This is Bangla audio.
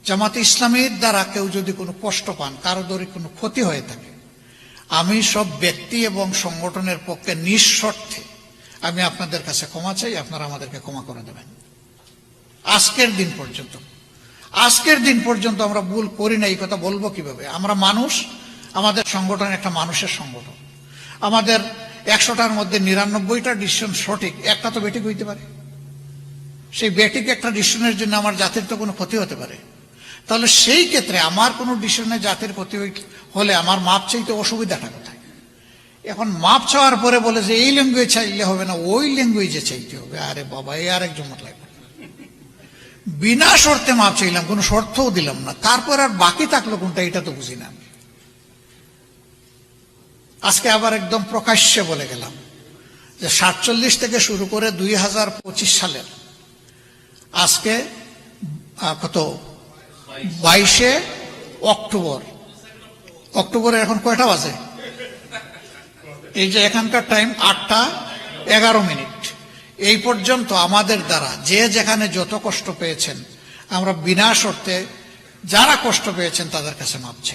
জামাতে ইসলামীর দ্বারা কেউ যদি কোনো কষ্ট পান, কারো যদি কোনো ক্ষতি হয়ে থাকে, আমি সব ব্যক্তি এবং সংগঠনের পক্ষে নিঃশর্তে আমি আপনাদের কাছে ক্ষমা চাই, আপনারা আমাদেরকে ক্ষমা করে দেবেন। আজকের দিন পর্যন্ত আমরা ভুল করি না, এই কথা বলবো কিভাবে? আমরা মানুষ, আমাদের সংগঠন একটা মানুষের সংগঠন। আমাদের 100টার মধ্যে 99টা ডিসিশন সঠিক, একটা তো বেঠিক হইতে পারে। সেই বেঠিক একটা ডিসিশনের জন্য আমার জাতির তো কোনো ক্ষতি হতে পারে। তাহলে সেই ক্ষেত্রে আমার কোনো ডিসিশনে জাতির ক্ষতি হলে আমার মাপ চাইতে অসুবিধাটা কোথায়? এখন মাপ চাওয়ার পরে বলে যে এই ল্যাঙ্গুয়েজ চাইলে হবে না, ওই ল্যাঙ্গুয়েজে চাইতে হবে। আরে বাবা, এই আরেক জমত লাগবে। বিনা শর্তে মাপ চাইলাম, কোনো শর্তও দিলাম না, তারপর আর বাকি থাকলো কোনটা, এটা তো বুঝি না। আজকে আবার একদম প্রকাশ্যে বলে গেলাম যে 47 থেকে শুরু করে 2025 সালের আজকে কত 22শে অক্টোবরে এখন কয়টা বাজে? এই যে এখানকার টাইম 8টা 11 মিনিট। এই পর্যন্ত আমাদের দ্বারা যে যেখানে যত কষ্ট পেয়েছেন, আমরা বিনা শর্তে যারা কষ্ট পেয়েছেন তাদের কাছে মাপ চাই।